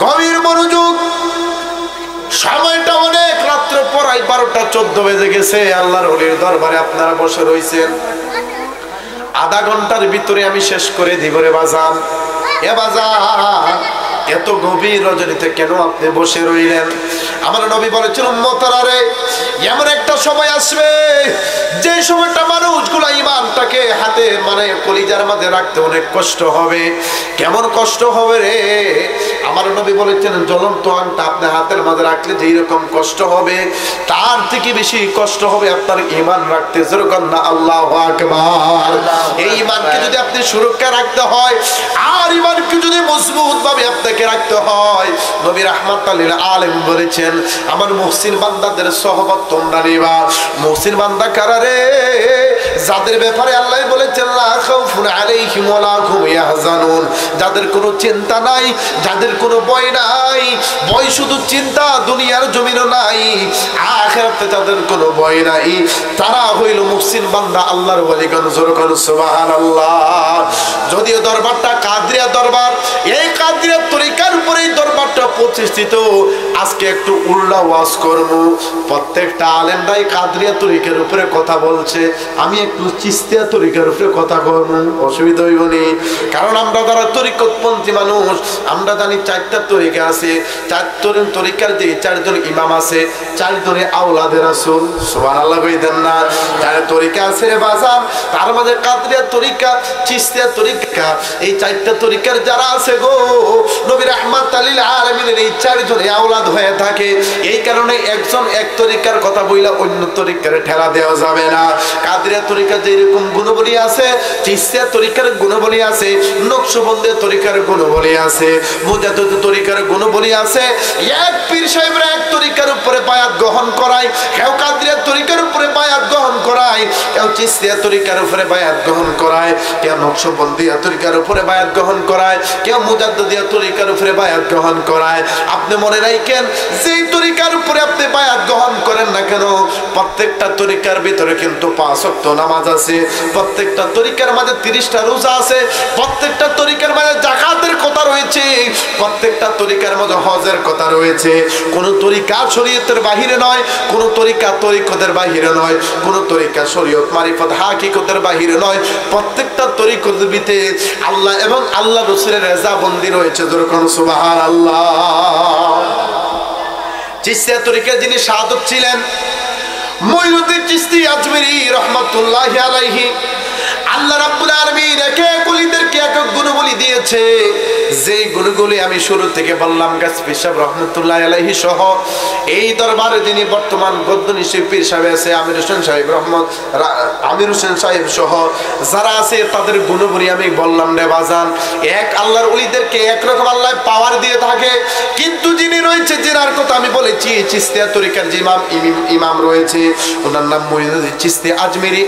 গভীর মনোযোগ। সময়টা অনেক, রাত্র প্রায় 12টা 14 বেজে গেছে। আল্লাহর ওলির দরবারে আপনারা বসে রয়েছেন। আধা ঘন্টার ভিতরে আমি শেষ করে দিব রে বাজান। এ বাজান, এত গভীর রজনীতে কেন আপনি বসে রইলেন? আমার নবী বলেছেন, উম্মতরা রে, এমন একটা সময় আসবে যে সময়টা মানুষগুলা ঈমানটাকে হাতে মানে কলিজার মধ্যে রাখতে অনেক কষ্ট হবে। কেমন কষ্ট হবে রে? আমার নবী বলেছেন, জ্বলন্ত আংটা আপনার হাতের মধ্যে রাখলে যেই রকম কষ্ট হবে, তার থেকে বেশি কষ্ট হবে আপনার ঈমান রাখতে। যেরকম না, আল্লাহু আকবার। এই ঈমানকে যদি আপনি সুরক্ষা রাখতে হয়, আর ঈমানকে যদি মজবুত ভাবে আপনাকে রাখতে হয়, নবী রাহমাতুল লিল আলামিন বলেছেন, আমার মুহসিন বান্দাদের সহবত তোমরা নিবা। মুহসিন বান্দা কারা রে? যাদের ব্যাপারে আল্লাহ বলেছেন, লা খাউফুন আলাইহিম ওয়া লা হুম ইয়াহজানুন, যাদের কোনো চিন্তা নাই, যাদের কোনো ভয় নাই। ভয় শুধু চিন্তা, দুনিয়ার জমিনও নাই, আখিরাতে যাদের কোনো ভয় নাই, তারা হইল মুহসিন বান্দা, আল্লাহর ওয়ালিগণ। জোরকান সুবহানাল্লাহ। যদিও দরবারটা কাদরিয়া দরবার, এই কাদরিয়া তরিকার উপরেই দরবারটা প্রতিষ্ঠিত। আজকে একটু উল্টা ওয়াজ করব। প্রত্যেকটা আলেমরাই কাদরিয়া তরিকার উপরে কথা বলছে, আমি একটু চিশতিয়া তরিকার উপরে কথা বলব, অসুবিধা হইব না। কারণ আমরা যারা তরিকতপন্থী মানুষ, আমরা জানি 4টা তরিকা আছে। 4 তরিকার যে 4 জন ইমাম আছে, 4 জনে আওলাদে রাসূল। সুবহানাল্লাহ কইতেন না? 4 তরিকা আছে রে বাজার, তার মধ্যে কাদরিয়া তরিকা, চিশতিয়া তরিকা, এই 4টা তরিকার যারা আছে গো, নবী রাহমাতুল লিল আলামিনের এই 4 জনে আওলাদ হয়ে থাকে। এই কারণে একজন এক তরিকার কথা বইলা অন্য তরিকারে ঠেলা দেওয়া যাবে না। কাদরিয়া তরিকা যেরকম গুণবলী আছে, চিশতিয়া তরিকার গুণবলী আছে, নকশবন্দিয়া তরিকার গুণবলী আছে, মুজাদ্দিদ তরিকার গুণবলী আছে। এক পীর সাহেবরা এক তরিকার উপরে বায়াত গ্রহণ করায়, কেউ কাদরিয়া তরিকার উপরে বায়াত গ্রহণ করায়, কেউ চিশতিয়া তরিকার উপরে বায়াত গ্রহণ করায়, কেউ নকশবন্দিয়া তরিকার উপরে বায়াত গ্রহণ করায়, কেউ মুজাদ্দিদিয়া তরিকার উপরে বায়াত গ্রহণ করায়। আপনি মনে রাখেন, যেই তরিকার উপরে আপনি বায়াত গ্রহণ করেন না কেন, প্রত্যেকটা তরিকার ভিতরে কিন্তু 5 ওয়াক্ত নামাজ আছে, প্রত্যেকটা তরিকার মাঝে 30টা রোজা আছে, প্রত্যেকটা তরিকার মাঝে যাকাতের কথা রয়েছে, প্রত্যেকটা তরিকার মাঝে হজের কথা রয়েছে। কোন তরিকা শরীয়তের বাহিরে নয়, কোন তরিকা তরিকতের বাহিরে নয়, কোন তরিকা শরীয়ত মারিফত হাকিকতের বাহিরে নয়। প্রত্যেকটা তরিকতের ভিতরে আল্লাহ এবং আল্লাহ রাসূলের রেজাবন্দি রয়েছে। যেরকম সুবহানাল্লাহ। চিশতিয়া তরিকার যিনি সাধক ছিলেন, মুঈনুদ্দিন চিশতি আজমিরি রহমাতুল্লাহি আলাইহি, আল্লাহ রাব্বুল আলামিন একে কুলিদেরকে এক এক গুণবলী দিয়েছে। যেই গুণগুলি আমি শুরু থেকে বললাম, গাছপি সাহেব রহমতুল্লাহি আলাইহি সহ এই দরবারে যিনি বর্তমান গদ্দনী পীর সাহেব আছে, আমির হোসেন সাহেব আমির হোসেন সাহেব সহ যারা আছে, তাদের গুণবলী আমি বললাম রে বাজান। এক আল্লাহর ওলিদেরকে একরকম আল্লাহ পাওয়ার দিয়ে থাকে, কিন্তু যিনি রয়েছে, যিনার কথা আমি বলেছি, চিশতিয়া তরিকার যে ইমাম রয়েছে, ওনার নাম মুঈনুদ্দিন চিশতি আজমিরি,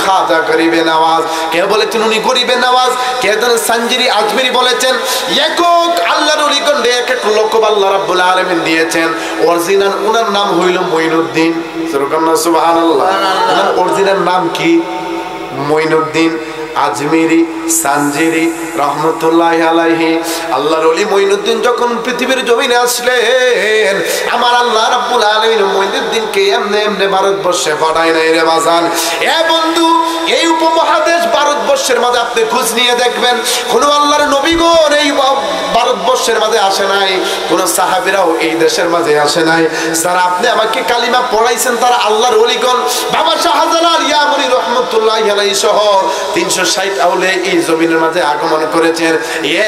খাজা গরিবে নওয়াজ। কে বলেছেন উনি গরিবে নওয়াজ? কে সঞ্জিরি আজমিরি বলেছেন। একক আল্লাহর ওলিগণ এক এক লকব আল্লাহ রাব্বুল আলামিন দিয়েছেন। অরিজিনাল ওনার নাম হইল মুঈনুদ্দিন। সুবহানাল্লাহ। ওনার অরিজিনাল নাম কি? মুঈনুদ্দিন আজমিরি সানজিরি রহমতুল্লাহি আলাইহি। আল্লাহর ওলি মুঈনুদ্দিন যখন পৃথিবীর জমিনে আসলেন, আমার আল্লাহ রাব্বুল আলামিন মুঈনুদ্দিনকে এমনি এমনি ভারতবর্ষে পাঠায় নাই রে বাজান। এ বন্ধু, এই উপমহাদেশ ভারতবর্ষের মাঝে আপনি খোঁজ নিয়ে দেখবেন, কোন আল্লাহর নবীগণ এই ভারতবর্ষের মাঝে আসে নাই, কোন সাহাবীরাও এই দেশের মাঝে আসে নাই। যারা আপনি আমাকে কালিমা পড়াইছেন, তারা আল্লাহর ওলিগণ। বাবা শাহজালাল ইয়ামুনি রহমতুল্লাহি আলাইহি সহ 360 আউলিয়া এই জমিনের মাঝে আগমন করেছেন।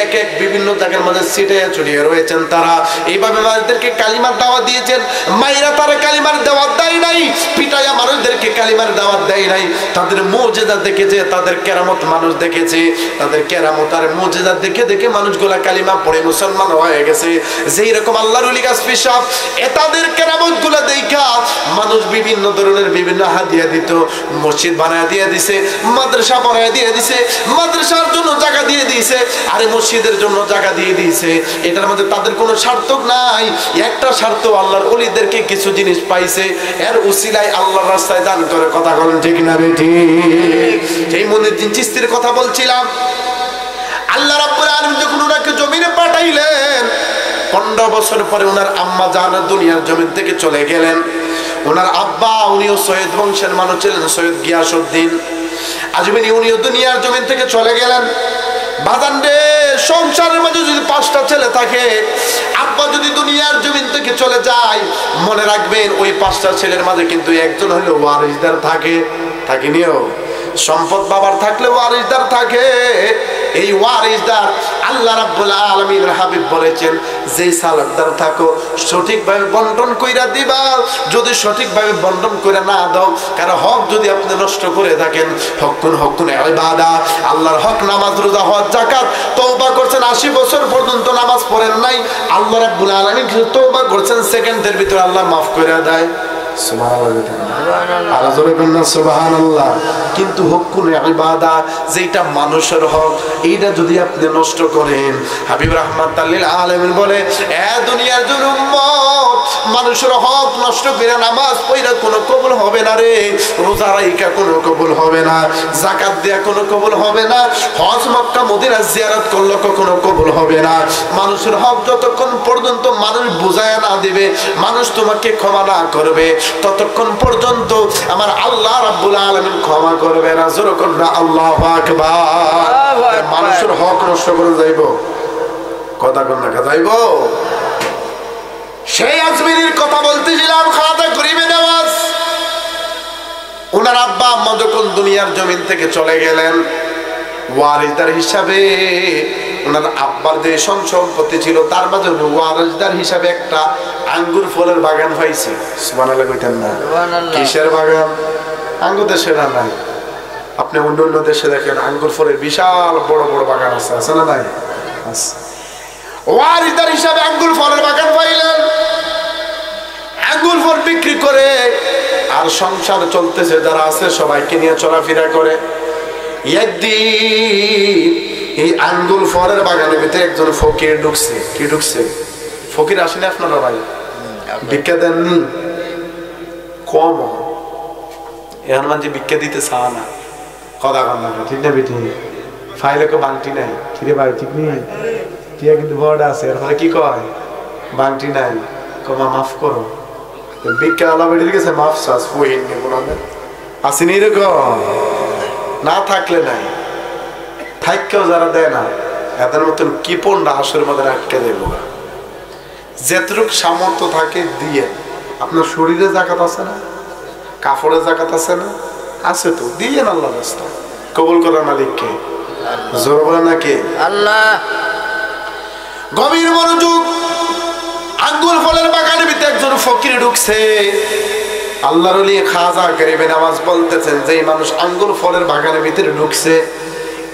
এক এক বিভিন্ন জায়গার মাঝে ছিটিয়ে ছড়িয়ে রয়েছেন। তারা এইভাবে মানুষদেরকে কালিমার দাওয়াত দিয়েছেন। মাইরা তারা কালিমার দাওয়াত দেয় নাই, পিটাইয়া মানুষদেরকে কালিমার দাওয়াত দেয় নাই। তাদের মুজিজা দেখেছে, তাদের কেরামত মানুষ দেখেছে, তাদের কেরামত আর মুজিজা দেখে দেখে মানুষগুলা কালিমা পড়ে মুসলমান হয়ে গেছে। যেই রকম আল্লাহর ওলি গাছপি সাহেব তাদের কেরামত গুলা দেখা মানুষ বিভিন্ন ধরনের বিভিন্ন হাদিয়া দিত। মসজিদ বানায় দিয়ে দিছে, মাদ্রাসা বানায় দিয়ে দিছে, মাদ্রাসার জন্য জায়গা দিয়ে দিয়েছে, আরে মসজিদের জন্য জায়গা দিয়ে দিয়েছে। এটার মধ্যে তাদের কোনো স্বার্থ নাই, একটা স্বার্থ, আল্লাহর ওলিদেরকে কিছু জিনিস পাইছে, এর উসিলায় আল্লাহর রাস্তায় দান করে। কথা বলেন ঠিক না বেঠিক? সেই মুঈনুদ্দিন চিশতির কথা বলছিলাম। আল্লাহ রাব্বুল আলামিন যখন ওনাকে জমিনে পাঠাইলেন, 15 বছর পরে ওনার আম্মা জান দুনিয়ার জমিন থেকে চলে গেলেন। ওনার আব্বা উনিও সৈয়দ বংশের মানুষ ছিলেন, সৈয়দ গিয়াসউদ্দিন আজমিরি, উনিও দুনিয়ার জমিন থেকে চলে গেলেন। বাজান রে, সংসারের মধ্যে যদি 5টা ছেলে থাকে, আব্বা যদি দুনিয়ার জমিন থেকে চলে যায়, মনে রাখবেন ওই 5টা ছেলের মাঝে কিন্তু একজন হলো ওয়ারিসদার থাকে, থাকেনিও। সম্পদ বাবার থাকলে ওয়ারিসদার থাকে। এই ওয়ারিসদার আল্লাহ রাব্বুল আলামিনের হাবিব বলেছেন, যেই সালাতদার থাকো সঠিকভাবে বন্টন কইরা দিবা। যদি সঠিকভাবে বন্টন কইরা না দাও, কারণ হক যদি আপনি নষ্ট করে থাকেন, হকুন ইবাদত, আল্লাহর হক নামাজ রোজা হজ যাকাত, তওবা করছেন 80 বছর পর্যন্ত নামাজ পড়েন নাই, আল্লাহ রাব্বুল আলামিন তওবা করছেন সেকেন্ডের ভিতর আল্লাহ মাফ করে দেয়। সুবহানাল্লাহ। কিন্তু হকুন ইবাদত, যেটা মানুষের হক, এইটা যদি আপনি নষ্ট করেন, হাবিব রাহমাতাল লিল আলামিন বলে, এ দুনিয়ার জন্য উম্মত, মানুষের হক নষ্ট করে নামাজ পড়া কোনো কবুল হবে না রে, রোজা রাখা কোনো কবুল হবে না, যাকাত দেয়া কোনো কবুল হবে না, হজ মক্কা মদিনা জিয়ারত করলে কখনো কবুল হবে না। মানুষের হক যতক্ষণ পর্যন্ত মানুষ বুঝায় না দিবে, মানুষ তোমাকে ক্ষমা না করবে, ততক্ষণ পর্যন্ত আমার আল্লাহ রাব্বুল আলামিন ক্ষমা করবে না। জোরে করুন না আল্লাহু আকবার। মানুষের হক নষ্ট করে যাইব, কথা কোন না যাইব। সেই আজমিরির কথা বলতেছিলাম, খাওয়া করিবে নামাজ। ওনার আব্বা আম্মা যখন দুনিয়ার জমিন থেকে চলে গেলেন, ওয়ারিসদার হিসাবে ওনার আব্বার যে সম্পত্তি ছিল তার মাঝে ওয়ারিসদার হিসাবে একটা আঙ্গুর ফলের বাগান পাইছে। সুবহানাল্লাহ কইতেন না? কিসের বাগান? আঙ্গুর দেশে না নাই, আপনি অন্য অন্য দেশে দেখেন আঙ্গুর ফলের বিশাল বড় বড় বাগান আছে, আছে না নাই? ওয়ারিসদার হিসাবে আঙ্গুর ফলের বাগান পাইলেন। আঙ্গুর ফল বিক্রি করে আর সংসার চলতেছে, যারা আছে সবাইকে নিয়ে চলাফেরা করে। একদিন এই আঙ্গুর ফলের বাগানের ভিতরে একজন ফকির ঢুকছে। কি ঢুকছে? ফকির আসেনি আপনারা ভাই? ভিক্ষা দেননি? কম এখন মানে ভিক্ষা দিতে চাওয়া না, কথা কন না, ঠিক না বেটি? ফাইলে কেউ বাংটি নাই, ঠিকই ভাই, ঠিক নেই? টিয়া কিন্তু বড় আছে, এরপরে কি কয়? বাংটি নাই, কমা মাফ করো। ভিক্ষা আলা বেটির গেছে মাফ চাষ বইন আসেনি এরকম? না থাকলে নাই, থাকলেও যারা দেয় না, এদের মতন কি পণ্যা হাসের মধ্যে আটকে দেব। যেটুক সামর্থ্য থাকে দিয়ে, আপনার শরীরে জাকাত আছে না, কাপড়ে জাকাত আছে না, আছে তো দিয়ে আল্লাহ রাস্তা কবুল করার মালিককে। জোর বলে নাকি আল্লাহ। গভীর মনোযোগ। আঙ্গুর ফলের বাগানের ভিতরে একজন ফকির ঢুকছে। আল্লাহর ওলি খাজা গরিবে নামাজ বলতেছেন, যে মানুষ আঙ্গুর ফলের বাগানের ভিতরে ঢুকছে,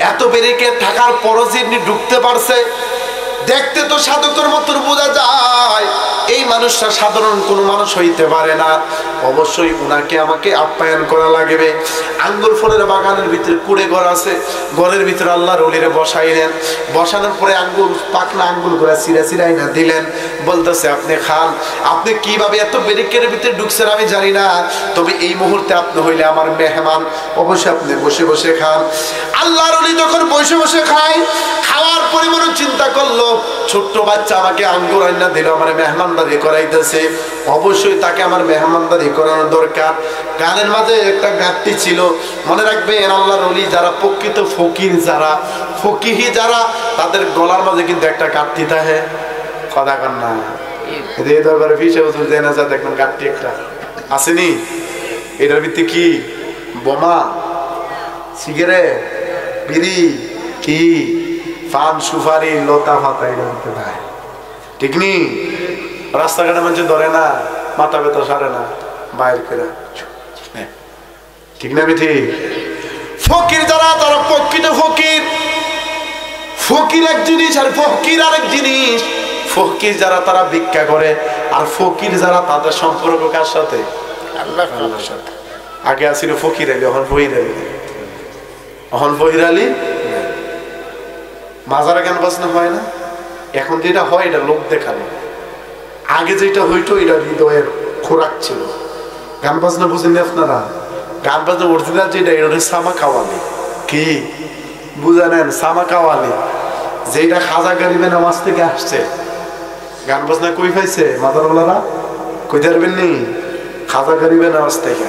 এত বেরিকে থাকার পরও যিনি ঢুকতে পারছে, দেখতে তো সাধকের মতো বোঝা যায় এই মানুষটা সাধারণ কোনো মানুষ হইতে পারে না। অবশ্যই উনাকে আমাকে আপ্যায়ন করা লাগবে। আঙ্গুর ফলের বাগানের ভিতরে কুড়ে ঘর আছে, ঘরের ভিতরে আল্লাহর ওলিরে বসাইলেন। বসানোর পরে আঙ্গুর পাকনা আঙ্গুর ঘোরা চিরাই না দিলেন। বলতেছে, আপনি খান। আপনি কিভাবে এত বেরিকের ভিতরে ঢুকছেন আমি জানি না, তবে এই মুহূর্তে আপনি হইলে আমার মেহমান, অবশ্যই আপনি বসে বসে খান। আল্লাহর ওলি যখন বসে বসে খায়, খাওয়ার পরে মনে চিন্তা করলো, ছোট্ট বাচ্চা আমাকে আঙ্গুর আইনা দিল, আমার মেহমানদারি করাইতেছে, অবশ্যই তাকে আমার মেহমানদারি করানো দরকার। গানের মাঝে একটা গানটি ছিল, মনে রাখবেন, আল্লাহর ওলি যারা প্রকৃত ফকির, যারা ফকিহি যারা, তাদের গলার মাঝে কিন্তু একটা গাঁটটি থাকে, কথা কন না? এই দরবারে ফিসে হুজুর দেনা যা দেখবেন গাঁটটি একটা আসেনি। এটার ভিত্তি কি? বোমা, সিগারেট, বিড়ি, কি পান, সুপারি, লতা ফাতা, এটার ভিতরে ভাই, ঠিক নি? রাস্তাঘাটে মানুষ ধরে না, মাথা ব্যথা সারে না, বাইর করে, ঠিক না বিধি? ফকির যারা, তারা প্রকৃত ফকির। ফকির এক জিনিস আর ফকির আরেক জিনিস। ফকির যারা, তারা ভিক্ষা করে, আর ফকির যারা, তাদের সম্পর্ক কার সাথে? আল্লাহর সাথে। আগে আসছিল ফকির আলী, এখন ফহির আলী, এখন ফহির আলী। মাজারে গান বাজনা হয় না, এখন যেটা হয় এটা লোক দেখানো। আগে যেটা হইতো এটা হৃদয়ের খোরাক ছিল। গান বাজনা বুঝেননি আপনারা? গান বাজনা অরিজিনাল যেটা, এটা সামা কাওয়ালি। কি বুঝা নেন? সামা কাওয়ালি, যেটা খাজা গরিবে নামাজ থেকে আসছে। গান বাজনা কই পাইছে মাদারওয়ালারা? কইতে পারবেন নি? খাজা গরিবের আওয়াজ থেকে।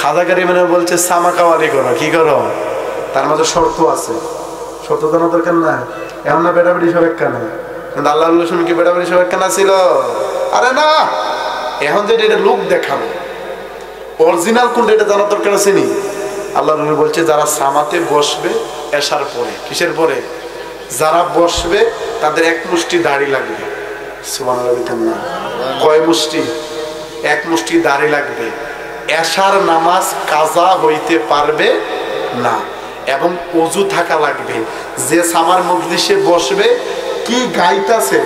খাজা গরিবের বলছে সামা কাওয়ালি করো। কি করো? তার মধ্যে শর্ত আছে। শর্ত জানা দরকার না। এমন না বেড়াবেড়ি সব একখানা, কিন্তু আল্লাহ শুনে কি বেড়াবেড়ি সব একখানা ছিল? আরে না, এখন যেটা এটা লোক দেখানো, অরিজিনাল কোনটা এটা জানার দরকার আছে নি? আল্লাহ বলছে যারা সামাতে বসবে এশার পরে, কিসের পরে? যারা বসবে তাদের এক মুষ্টি দাড়ি লাগবে। সুবহানাল্লাহ। কয় মুষ্টি? এক মুষ্টি দাড়ি লাগবে। এশার নামাজ কাজা হইতে পারবে না এবং ওযু থাকা লাগবে। যে সামার মজলিসে বসবে কি গাইতাছে,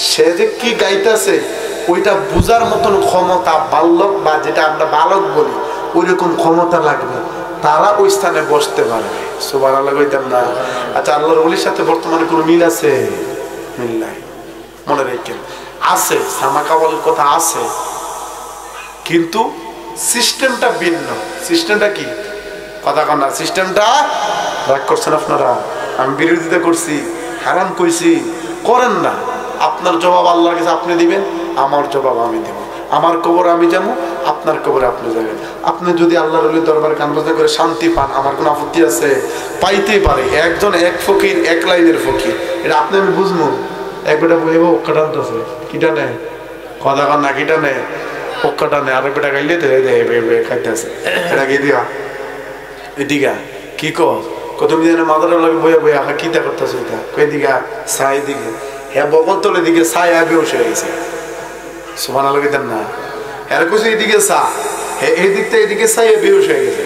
সে যে কি গাইতাছে ওইটা বুঝার মতন ক্ষমতা, বালক বা যেটা আমরা বালক বলি ওইরকম ক্ষমতা লাগবে, তারা ওই স্থানে বসতে পারবে। সুবহানাল্লাহ কইতাম না? আচ্ছা, আল্লাহর ওলির সাথে বর্তমানে কোনো মিল আছে? মিল নাই। মনে রাখেন, আছে, সামা কাওয়ালের কথা আছে, কিন্তু সিস্টেমটা ভিন্ন। সিস্টেমটা কি? কথা কন না, সিস্টেমটা রাগ করছেন আপনারা? আমি বিরোধিতা করছি, হারাম কইছি, করেন না। আপনার জবাব আল্লাহর কাছে আপনি দিবেন, আমার জবাব আমি দেব। আমার কবর আমি যাবো, আপনার কবরে আপনি যাবেন। আপনি যদি আল্লাহর ওলির দরবারে কান বাজনা করে শান্তি পান, আমার কোনো আপত্তি আছে? পাইতেই পারে। একজন এক ফকির, এক লাইনের ফকির, এটা আপনি আমি বুঝবো। এক বেটা বইব ওক্কা টানতেছে, কিটা নেয়? কথা কন না, কিটা নেয়? ওক্কাটা নেয়। আরেক বেটা গাইলে খাইতেছে, এটা কি দিয়া এদিকা কি তুমি যেন মাদার লাগে বইয়া বইয়া কি তা করতেছো? এটা কই দিঘা ছাই দিকে, হ্যাঁ বগল তোলে দিকে ছাই আগে বসে গেছে। সুবহানাল্লাহ কইতেন না? হ্যাঁ কইছে এইদিকে চা, হ্যাঁ এই দিকটা এদিকে ছাই বেউস হয়ে গেছে।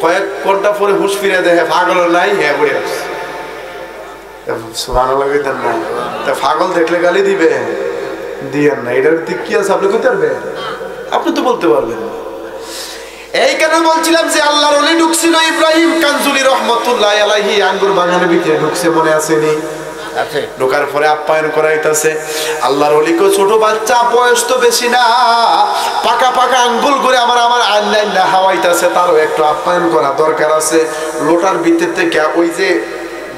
কয়েক ঘন্টা পরে হুশ ফিরে দেখে পাগল নাই, হ্যাঁ বলে আসছে। সুবহানাল্লাহ কইতেন না? তা পাগল দেখলে গালি দিবে? দিয়েন না। এটার দিক কি আছে আপনি কইতে পারবেন? আপনি তো বলতে পারবেন। এই কেন বলছিলাম যে আল্লাহর ওলি ঢুকছিল ইব্রাহিম কানজুলি রহমাতুল্লাহ আলাইহি আঙ্গুর বাগানের ভিতরে ঢুকছে, মনে আসেনি? আছে। ঢোকার পরে আপ্যায়ন করাইতেছে। আল্লাহর ওলিকে ছোট বাচ্চা, বয়স তো বেশি না, পাকা পাকা আঙ্গুল করে আমার আন্না হাওয়াইতেছে, তারও একটু আপ্যায়ন করা দরকার আছে। লোটার ভিতর থেকে ওই যে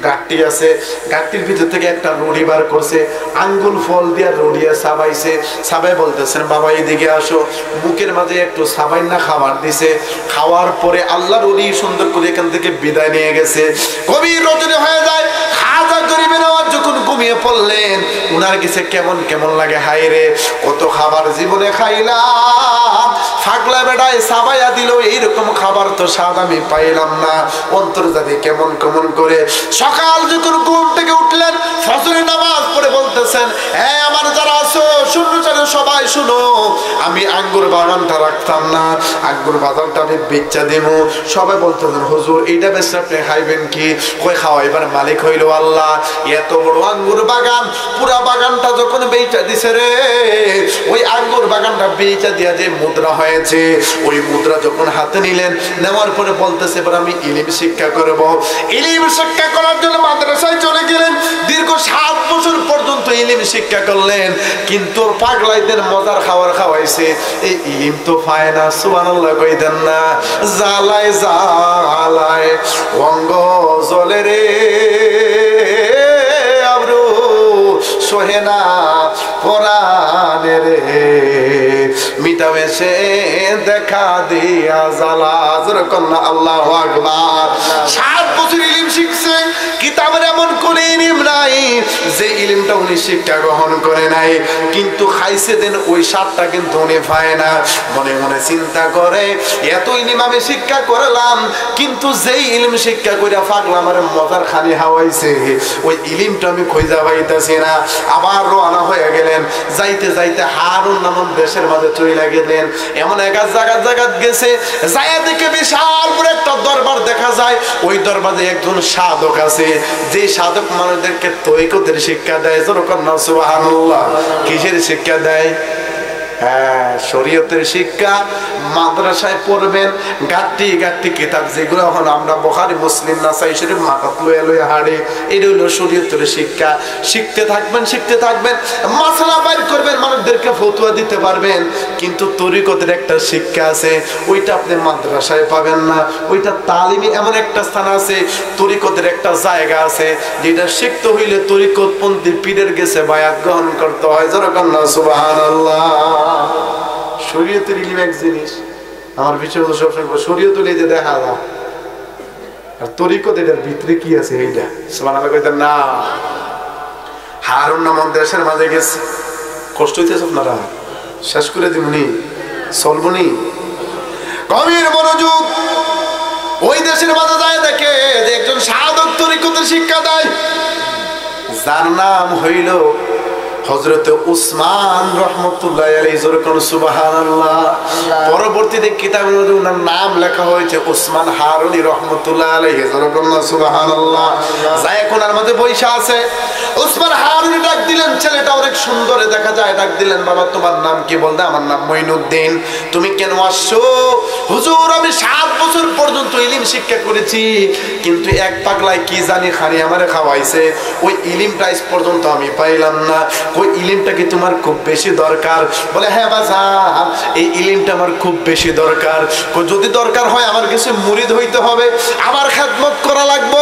গাঠটি আছে, গাঠটির ভিতর থেকে একটা রুড়ি বার করছে, আঙ্গুল ফল দিয়ে রুড়িয়ে সাবাইছে। সাবাই বলতেছেন বাবা এদিকে আসো। মুখের মাঝে একটু সাবাই না খাবার দিছে। খাওয়ার পরে আল্লাহর ওলি সুন্দর করে এখান থেকে বিদায় নিয়ে গেছে। গভীর রজনী হয়ে যায়। খাজা গরিবের আওয়াজ যখন ঘুমিয়ে পড়লেন, উনার কাছে কেমন কেমন লাগে, হায় রে কত খাবার জীবনে খাইলাম, ফাগলা বেড়ায় সাবাইয়া দিল, এইরকম খাবার তো স্বাদ আমি পাইলাম না। অন্তর্জাতি কেমন কেমন করে। সকাল যখন ঘুম থেকে উঠলেন, ফজরের নামাজ পড়ে বলতেছেন, হ্যাঁ আমার যারা আছো শূন্যচারে সবাই শুনো, আমি আঙ্গুর বাগানটা রাখতাম না, আঙ্গুর বাগানটা আমি বেচা দেব। সবাই বলতেছেন হুজুর এইটা বেচে আপনি খাইবেন কি? কই খাওয়াইবার মালিক হইল আল্লাহ। এত বড় আঙ্গুর বাগান, পুরা বাগানটা যখন বেচা দিছে রে, ওই আঙ্গুর বাগানটা বেচা দিয়া যে মুদ্রা হয়েছে, ওই মুদ্রা যখন হাতে নিলেন, নেওয়ার পরে বলতেছে এবার আমি ইলম শিক্ষা করব। ইলম শিক্ষা করার জন্য মাদ্রাসায় চলে গেলেন। দীর্ঘ 7 বছর পর্যন্ত ইলম শিক্ষা করলেন, কিন্তু পাগলাইদের মজার খাবার খাওয়াইছে, এই ইলম তো পায় না। সুবহানাল্লাহ কইতেন না? জালায় জালায় অঙ্গ জলে রে, আব্রু সোহেনা পরানে রে, মিটাবে সে দেখা দিয়া জালা। যেরকম না আল্লাহু আকবার। 7 বছর ইলম শিখছে, কিতাবের এমন কোন ইলম নাই যে ইলমটা উনি শিক্ষা গ্রহণ করে নাই, কিন্তু খাইছে দেন ওই স্বাদটা কিন্তু উনি পায় না। মনে মনে চিন্তা করে এত ইলম আমি শিক্ষা করলাম, কিন্তু যেই ইলম শিক্ষা কইরা পাগলা আমার মজার খালি হাওয়াইছে, ওই ইলমটা আমি খুঁজা পাইতাছি না। আবার রওনা হয়ে গেলেন। যাইতে যাইতে হারুন নামক দেশের মাঝে চলে গেলেন। এমন এক জায়গা গেছে, যাইয়া দেখে বিশাল বড় একটা দরবার দেখা যায়। ওই দরবারে একজন সাধক আছে, যে সাধক মানুষদেরকে তরিকতের শিক্ষা দেয়। যেরকম না সুবহানাল্লাহ। কিসের শিক্ষা দেয়? হ্যাঁ, শরীয়তের শিক্ষা। মাদ্রাসায় পড়বেন, গাঁটটি গাঁটটি কিতাব যেগুলো এখন আমরা বুখারী মুসলিম নাসাই শরীফ মাথাত লইয়া লইয়া হাঁড়ি, এটা হলো শরীয়তের শিক্ষা। শিখতে থাকবেন, শিখতে থাকবেন, মাসলা বাইর করবেন, মানুষদেরকে ফতোয়া দিতে পারবেন। কিন্তু তরিকতের একটা শিক্ষা আছে, ওইটা আপনি মাদ্রাসায় পাবেন না। ওইটা তালিমি এমন একটা স্থান আছে, তরিকতের একটা জায়গা আছে, যেটা শিখতে হইলে তরিকতপন্থী পীরের গেছে বায়াত গ্রহণ করতে হয়। যেরকম না সুবহানাল্লাহ। শরীয়তের ইলম এক জিনিস, আমার বিষয় সবসময় শরীয়ত যে দেখা যায়, আর তরিকত এটার ভিতরে কি আছে এইটা সুবহানাল্লাহ কইতেন না। হারুন নামক দেশের মাঝে গেছে, কষ্ট হইতেছে আপনারা, শেষ করে দিবনি, চলবনি, গভীর মনোযোগ। ওই দেশের মাঝে যায় দেখে যে একজন সাধক তরিকতের শিক্ষা দেয়, যার নাম হইল হযরতে উসমান রাহমাতুল্লাহি আলাইহি। যখন সুবহানাল্লাহ, পরবর্তীতে কিতাবের মধ্যে ওনার নাম লেখা হয়েছে উসমান হারুনি রাহমাতুল্লাহি আলাইহি। যখন সুবহানাল্লাহ, যায় কোনার মধ্যে বৈশা আছে। উসমান হারুনি ডাক দিলেন, ছেলেটা অনেক সুন্দর দেখা যায়, ডাক দিলেন, বাবা তোমার নাম কি? বলতে আমার নাম মঈনুদ্দিন। তুমি কেন আসছো? হুজুর আমি 7 বছর পর্যন্ত ইলম শিক্ষা করেছি, কিন্তু এক পাগলায় কি জানি খানি আমারে খাওয়াইছে, ওই ইলমটা আজ পর্যন্ত আমি পাইলাম না। ওই ইলমটা কি তোমার খুব বেশি দরকার? বলে হ্যাঁ বাজার, এই ইলমটা আমার খুব বেশি দরকার। যদি দরকার হয় আমার কাছে মুরিদ হইতে হবে, আমার খেদমত করা লাগবে।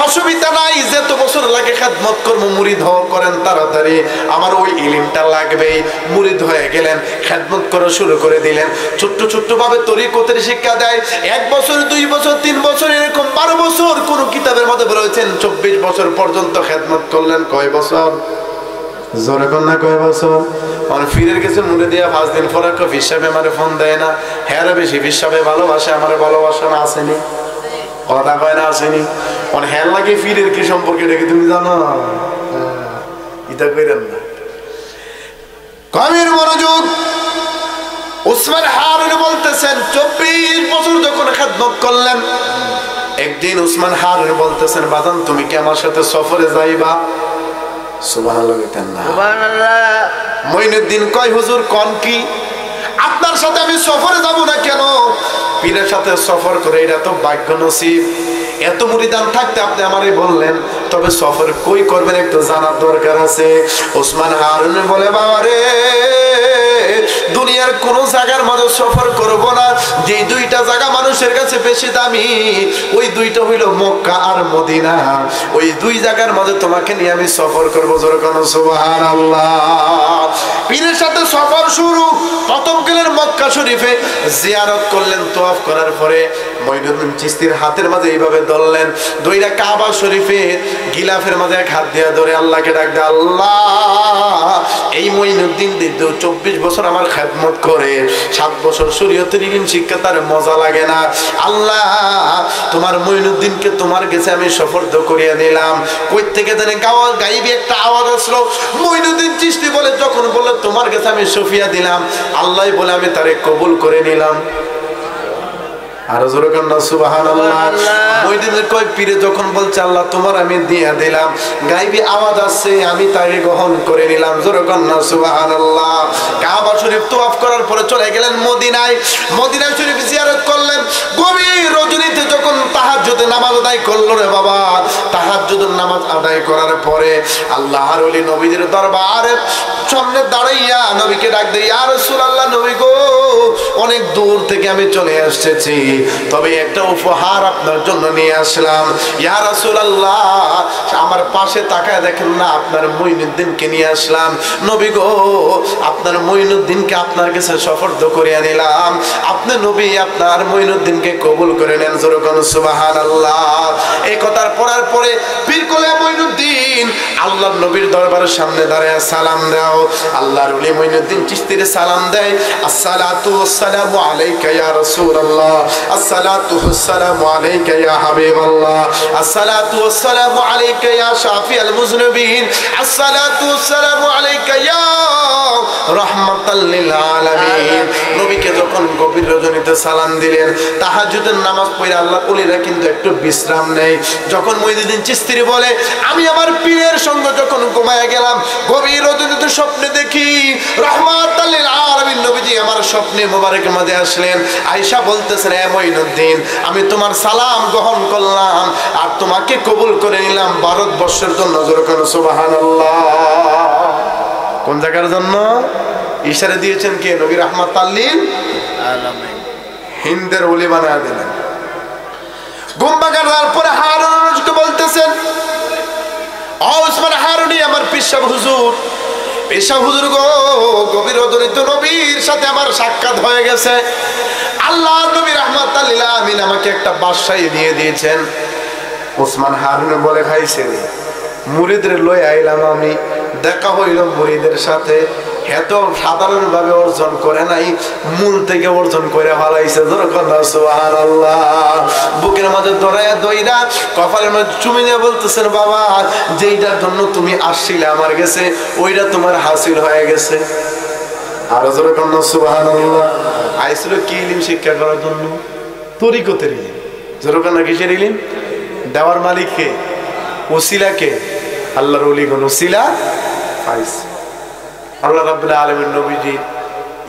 অসুবিধা নাই, যত বছর লাগে খেদমত করবো, মুরিদ করেন তাড়াতাড়ি, আমার ওই ইলমটা লাগবেই। মুরিদ হয়ে গেলেন, খেদমত করা শুরু করে দিলেন। ছোট্ট ছোট্ট ভাবে তরিকতের শিক্ষা দেয়। 1 বছর, 2 বছর, 3 বছর, এরকম 12 বছর। কোন কিতাবের মধ্যে বলেছেন 24 বছর পর্যন্ত খেদমত করলেন। কয় বছর? জোরে কন্যা কয় বছর? মানে ফিরের কাছে মুড়ে দিয়া 5 দিন পরে হিসাবে আমারে ফোন দেয় না, হ্যাঁ বেশি হিসাবে ভালোবাসে, আমার ভালোবাসা না আসেনি, কথা কয় না আসেনি। মানে হ্যাঁ লাগে ফিরের কি সম্পর্কে রেখে তুমি জানো, এটা কইরেন না। গভীর মনোযোগ। উসমান হারুনি বলতেছেন 24 বছর যখন খেদমত করলেন, একদিন উসমান হারুনি বলতেছেন, বাজান তুমি কি আমার সাথে সফরে যাইবা? সুবহানাল্লাহ। মঈনুদ্দিন কয়, হুজুর কোন কি? আপনার সাথে আমি সফরে যাব না কেন? পীরের সাথে সফর করে এটা তো ভাগ্য নসিব। এত মুরিদান থাকতে আপনি আমারে বললেন, তবে সফর কই করবেন একটু জানার দরকার আছে। ওসমান হারুনি বলে, বাবা রে, দুনিয়ার কোন জায়গার মধ্যে সফর করব না, যে 2টা জায়গা মানুষের কাছে বেশি দামি, ওই 2টা হইল মক্কা আর মদিনা। ওই 2 জায়গার মধ্যে তোমাকে নিয়ে আমি সফর করবো। যেরকম সুবহানাল্লাহ। পীরের সাথে সফর শুরু। প্রথম গেলেন মক্কা শরীফে, জিয়ারত করলেন। তওয়াফ করার পরে মঈনুদ্দিন চিশতির হাতের মাঝে এইভাবে ধরলেন, দুইটা কাবা শরীফে গিলাফের মাঝে এক হাত দিয়ে ধরে আল্লাহকে ডাক দেয়, আল্লাহ এই মঈনুদ্দিন 24 বছর আমার খেদমত করে, 7 বছর শরীয়তের ইলম শিক্ষা, তার মজা লাগে না। আল্লাহ তোমার মঈনুদ্দিনকে তোমার কাছে আমি সুপর্দ করিয়া দিলাম। কই থেকে জানে গায়েবী একটা আওয়াজ আসলো। মঈনুদ্দিন চিশতি বলে, যখন বলল তোমার কাছে আমি সফিয়া দিলাম, আল্লাহ বলে আমি তারে কবুল করে নিলাম। আর জোরে কান্না সুবহানাল্লাহ। মঈনুদ্দিন কয়, পীরে যখন বলছে আল্লাহ তোমার আমি দিয়া দিলাম, গায়েবী আওয়াজ আসছে, আমি তারে গ্রহণ করে নিলাম। জোরে কান্না সুবহানাল্লাহ। কাবা শরীফ তওয়াফ করার পরে চলে গেলেন মদিনায়। মদিনা শরীফ জিয়ারত করলেন। গভীর রজনীতে যখন তাহাজ্জুদের নামাজ আদায় করলো রে বাবা, তাহাজ্জুদের নামাজ আদায় করার পরে আল্লাহর ওলি নবীদের দরবারে সামনে দাঁড়াইয়া নবীকে ডাক দেয়, ইয়া রাসূলুল্লাহ, নবী গো, অনেক দূর থেকে আমি চলে এসেছি, তবে একটা উপহার আপনার জন্য নিয়ে আসলাম। ইয়া রাসূলুল্লাহ, আমার পাশে তাকায় দেখেন না, আপনার মঈনুদ্দিনকে নিয়ে আসলাম। নবী গো, আপনার মঈনুদ্দিনকে আপনার কাছে সুপর্দ করিয়া নিলাম। আপনি নবী আপনার মঈনুদ্দিনকে কবুল করে নেন। জোরে কোন সুবহানাল্লাহ। এই কথার পড়ার পরে পীর কোলে মঈনুদ্দিন আল্লাহর নবীর দরবারের সামনে দাঁড়ায় সালাম দাও। আল্লাহর ওলি মঈনুদ্দিন চিশতির সালাম দেয়, আসসালাতু ওয়াসসালামু আলাইকা ইয়া রাসূলুল্লাহ, আসসালাতু ওয়াসসালামু আলাইকা ইয়া হাবিবাল্লাহ, আসসালাতু ওয়াসসালামু আলাইকা ইয়া শাফিআল মুযনিবিন, আসসালাতু ওয়াসসালামু আলাইকা ইয়া রাহমাতাল লিল আলামিন। নবীকে যখন গভীর রজনীতে সালাম দিলেন, তাহাজ্জুদের নামাজ পড়ে আল্লাহর ওলিরা কিন্তু একটু বিশ্রাম নেই। যখন মঈনুদ্দিন চিশতি বলে, আমি আমার পীরের সঙ্গে যখন ঘুমায় গেলাম, গভীর রজনীতে স্বপ্নে দেখি রাহমাতাল লিল আলামিন নবীজি আমার স্বপ্নে মোবারকের মধ্যে আসলেন। আয়েশা বলতেছেন, হে মঈনুদ্দিন, আমি তোমার সালাম গ্রহণ করলাম আর তোমাকে কবুল করে নিলাম ভারতবর্ষের জন্য। জোরে কোন সুবহানাল্লাহ। কোন জায়গার জন্য? ইশারা দিয়েছেন কে? নবী রাহমাতাল লিল আলামিন, হিন্দের ওলি বানায় দিলেন। গুম্বাগার পরে হারুন রশিদকে বলতেছেন, ও উসমান হারুনি, আমার পিসাব হুজুর, পিসাব হুজুর গো, গভীর অদরিত নবীর সাথে আমার সাক্ষাৎ হয়ে গেছে। আল্লাহ নবী রাহমাতাল লিল আলামিন আমাকে একটা বাদশাহী দিয়ে দিয়েছেন। উসমান হারুন বলে, খাইছে রে, মুরিদের লই আইলাম আমি, দেখা হইল মুরিদের সাথে, এত সাধারণ ভাবে অর্জন করে নাই, মূল থেকে অর্জন করে ভালাইছে। সুবহানাল্লাহ। বুকের মাঝে ধরায়া দইরা কপালের মাঝে চুমে নিয়ে বলতেছেন, বাবা যেইটার জন্য তুমি আসছিলে আমার কাছে, ওইটা তোমার হাসিল হয়ে গেছে। আরো জোরে কন্যা সুবহানাল্লাহ। আইছিল কি ইলম শিক্ষা করার জন্য? তরিকতের ইলম। জোরে কন্যা কিসের ইলম? দেওয়ার মালিক কে? ওসিলা কে? আল্লাহর ওলিগণ ওসিলা পাইছে। আল্লাহ রাব্বুল আলামিন নবীজির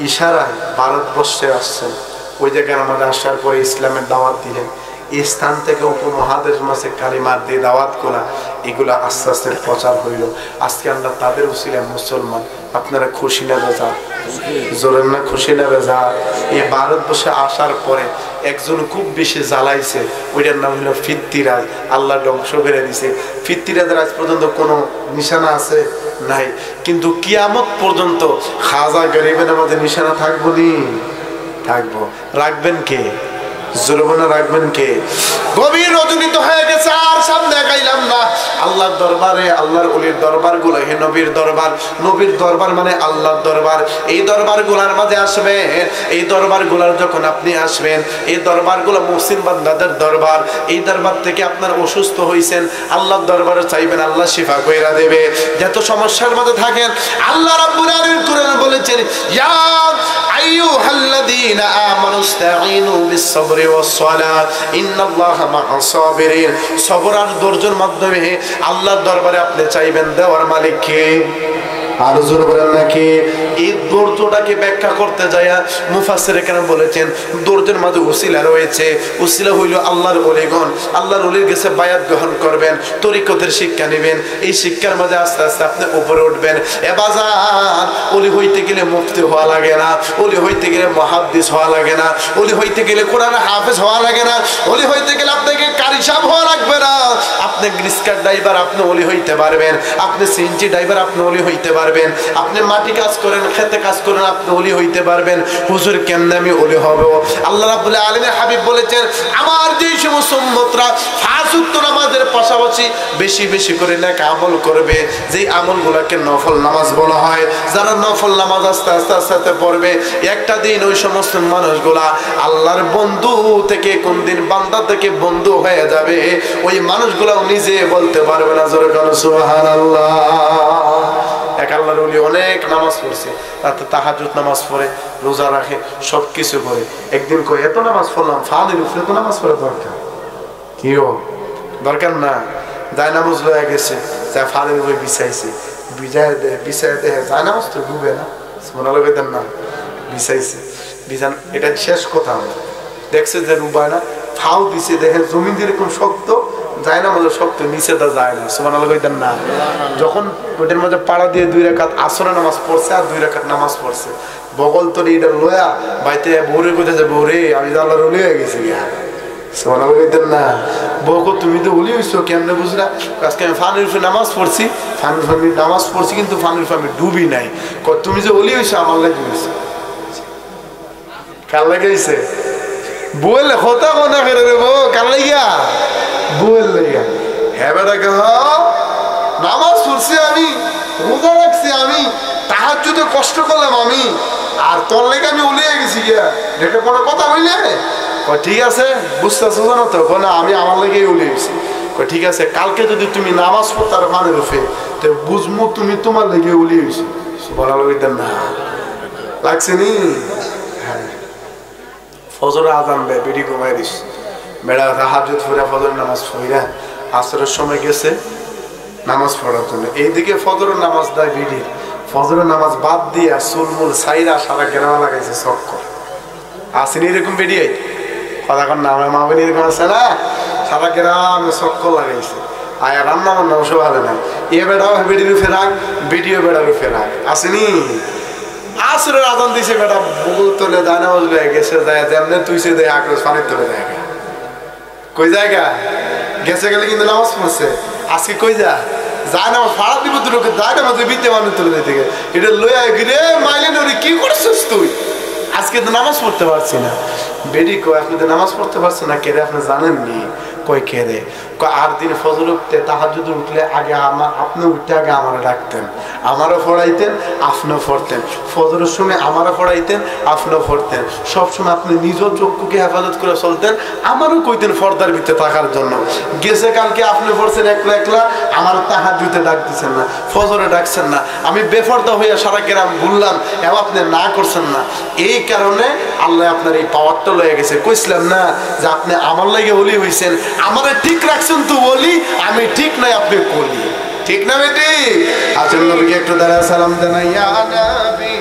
ইশারায় ভারতবর্ষে আসছেন। ওই জায়গায় আমাদের আসার পরে ইসলামের দাওয়াত দিলেন। এই স্থান থেকে উপমহাদেশ মাসে কালিমার দিয়ে দাওয়াত করা, এগুলা আস্তে আস্তে প্রচার হইল। আজকে আমরা তাদের উসিলায় মুসলমান। আপনারা খুশি না বেজা? জোরেন না খুশি না বেজা? এই ভারতবর্ষে আসার পরে একজন খুব বেশি জ্বালাইছে, ওইটার নাম হলো ফিত্তিরাজ। আল্লাহ ধ্বংস করে দিছে। ফিত্তিরাজের আজ পর্যন্ত কোনো নিশানা আছে নাই, কিন্তু কিয়ামত পর্যন্ত খাজা গরিবের আমাদের নিশানা থাকবো নি? থাকবো। রাখবেন কে? জুলুমনা রাখবেন কে? গভীর রজনীত হয়ে গেছে, আর সামনে গাইলাম না। আল্লাহর দরবারে, আল্লাহর ওলির দরবার গুলো হে নবীর দরবার। নবীর দরবার মানে আল্লাহর দরবার। এই দরবার গুলার মাঝে আসবেন, এই দরবার গুলার যখন আপনি আসবেন, এই দরবার গুলো মুসলিম বান্দাদের দরবার। এই দরবার থেকে আপনার অসুস্থ হয়েছেন, আল্লাহর দরবারে চাইবেন, আল্লাহ শিফা কইরা দেবে। যত সমস্যার মধ্যে থাকেন, আল্লাহ রাব্বুল আলামিন কোরআনে বলেছেন, ইয়া আইয়ুহাল্লাযীনা আমানুস্তাঈনু বিস-সাবরি ওয়াস-সালাত ইন্নাল্লাহা মা'আস সাবিরিন। সবর আর ধৈর্যের মাধ্যমে আল্লাহর দরবারে আপনি চাইবেন। দেওয়ার মালিক কে? আর জোর বলেন নাকি? এই ধৈর্যটাকে ব্যাখ্যা করতে যায় মুফাসসিরে কেরাম বলেছেন, ধৈর্যের মাঝে উসিলা রয়েছে। উসিলা হইল আল্লাহর ওলিগণ। আল্লাহর ওলির কাছে বায়াত গ্রহণ করবেন, তরিকতের শিক্ষা নেবেন। এই শিক্ষার মাঝে আস্তে আস্তে আপনি উপরে উঠবেন। এ বাজার, ওলি হইতে গেলে মুফতি হওয়া লাগে না, ওলি হইতে গেলে মুহাদ্দিস হওয়া লাগে না, ওলি হইতে গেলে কোরআনের হাফেজ হওয়া লাগে না, ওলি হইতে গেলে আপনাকে কারি সাহেব হওয়া লাগবে না। আপনি রিক্সা ড্রাইভার, আপনি ওলি হইতে পারবেন। আপনি সিএনজি ড্রাইভার, আপনি ওলি হইতে পারবেন। আপনি মাটি কাজ করেন, খেতে কাজ করেন, আপনি ওলি হইতে পারবেন। হুজুর কেমনে আমি ওলি হব? আল্লাহ রাব্বুল আলামিন হাবিব বলেছেন, আমার যেই সমস্ত উম্মতরা পাঁচ ওয়াক্ত নামাজের পাশাপাশি বেশি বেশি করে নেক আমল করবে, যেই আমলগুলোকে নফল নামাজ বলা হয়, যারা নফল নামাজ আস্তে আস্তে আস্তে পড়বে, একটা দিন ওই সমস্ত মানুষগুলা আল্লাহর বন্ধু থেকে কোন দিন বান্দা থেকে বন্ধু হয়ে যাবে, ওই মানুষগুলাও নিজে বলতে পারবে না। জোরে বলো সুবহানাল্লাহ। এক আল্লাহর ওলি অনেক নামাজ পড়ছে, রাতে তাহাজ্জুদ নামাজ পড়ে, রোজা রাখে, সব কিছু করে। একদিন কই, এত নামাজ পড়লাম, ফানির উপরে তো নামাজ পড়া দরকার। কিও দরকার না? যায় নামাজ লয়ে গেছে, যা ফানির উপরে বিছাইছে, বিছাই দেয় যায় নামাজ তো ডুবে না। মনে লাগতেন না? বিছাইছে, বিছান, এটা শেষ কথা। দেখছে যে ডুবায় না, ফাও দিছে, দেখে জমিন যেরকম শক্ত, যায় না মধ্যে শক্ত, নিচে তা যায় না। সুবহানাল্লাহ কইতেন না? যখন ওইটার মধ্যে পাড়া দিয়ে 2 রাকাত আসরের নামাজ পড়ছে আর 2 রাকাত নামাজ পড়ছে, বগল তরি এটা লয়া বাইতে বউরে কইতেছে, বউরে আমি তো আল্লাহর ওলি হয়ে গেছি গিয়া। সুবহানাল্লাহ কইতেন না? বউকে তুমি তো ওলি হইছো, কেমনে বুঝলা? আজকে আমি ফানির উপরে নামাজ পড়ছি, ফানির উপরে নামাজ পড়ছি, কিন্তু ফানির উপরে আমি ডুবি নাই। তুমি যে ওলি হইছো আমার লাগে হইছে। কার লাগে হইছে? বউলে কথা কোনা করে রে বউ, কার লাগিয়া? বউয়ের লাগিয়া। হ্যাঁ বেটাকে, নামাজ পড়ছি আমি, রোজা রাখছি আমি, তাহাজ্জুদে কষ্ট করলাম আমি, আর তোর লেগে আমি উলিয়ে গেছি গিয়া। এটা কোনো কথা হইলে? ঠিক আছে, বুঝতেছো না তো? না, আমি আমার লেগেই উলিয়ে গেছি। ঠিক আছে, কালকে যদি তুমি নামাজ পড়তে আর ফানের রূপে, তো বুঝবো তুমি তোমার লেগে উলিয়ে গেছি। বলা লইতেন না? লাগছে নি? হ্যাঁ। ফজরে আজান দেয়, বেডি ঘুমাই দিস, বেড়া তাহাজ্জুদ পড়ে ফজরের নামাজ পড়া, আসরের সময় গেছে নামাজ পড়ার জন্য, এইদিকে ফজরের নামাজ দেয় বেডি, ফজরের নামাজ বাদ দিয়া চুলমুল সাইরা সারা গ্রামে লাগাইছে চক্কর। আসেনি এরকম বেডি? কথা কন না, আমার মামনি এরকম আছে না, সারা গ্রামে চক্কর লাগাইছে। আয়া রান্না বান্না ওসব ভালো না, এ বেড়াও বেডির ফেরাক, বেডিও বেড়ারও ফেরাক। আসেনি? আসরের আজান দিছে বেটা বুকুল তোলে যায় না বলবে গেছে যায় যেমনে তুইছে দেয় আক্রোশ পানির তোলে জায়গা কই জায়গা গেছে গেলে কিন্তু নামাজ পড়ছে আজকে কই যা যায় না ফাড়া দিব তোকে যায় না মাঝে বিদ্যে মানুষ তুলে দিতে এটা লইয়া গিরে মাইলে নরি কি করছিস তুই আজকে তো নামাজ পড়তে পারছি না বেডি কই আপনি তো নামাজ পড়তে পারছেন না কে রে আপনি জানেননি কই কে রে আর দিন ফজর উঠতে তাহাজ্জুদ উঠলে আগে আপনি উঠতে আগে আমারে ডাকতেন আমারও পড়াইতেন আপনিও পড়তেন ফজরের সময় আমারও পড়াইতেন আপনিও পড়তেন সবসময় আপনি নিজ চক্ষুকে হেফাজত করে চলতেন আমারও কইতেন পর্দার ভিতরে থাকার জন্য গেছে কালকে আপনি পড়ছেন একলা একলা আমারও তাহাজ্জুদে ডাক দিচ্ছেন না ফজরে ডাকছেন না আমি বেফরদা হইয়া সারা গ্রাম ঘুরলাম এবং আপনি না করছেন না এই কারণে আল্লাহ আপনার এই পাওয়ারটা লয়ে গেছে কইছিলাম না যে আপনি আমার লাগে ওলি হইছেন আমারে ঠিক রাখছেন তো বলি আমি ঠিক নাই আপনি কলি ঠিক না বেটি আছেন নবীকে একটু দাঁড়া সালাম জানাই ইয়া নবী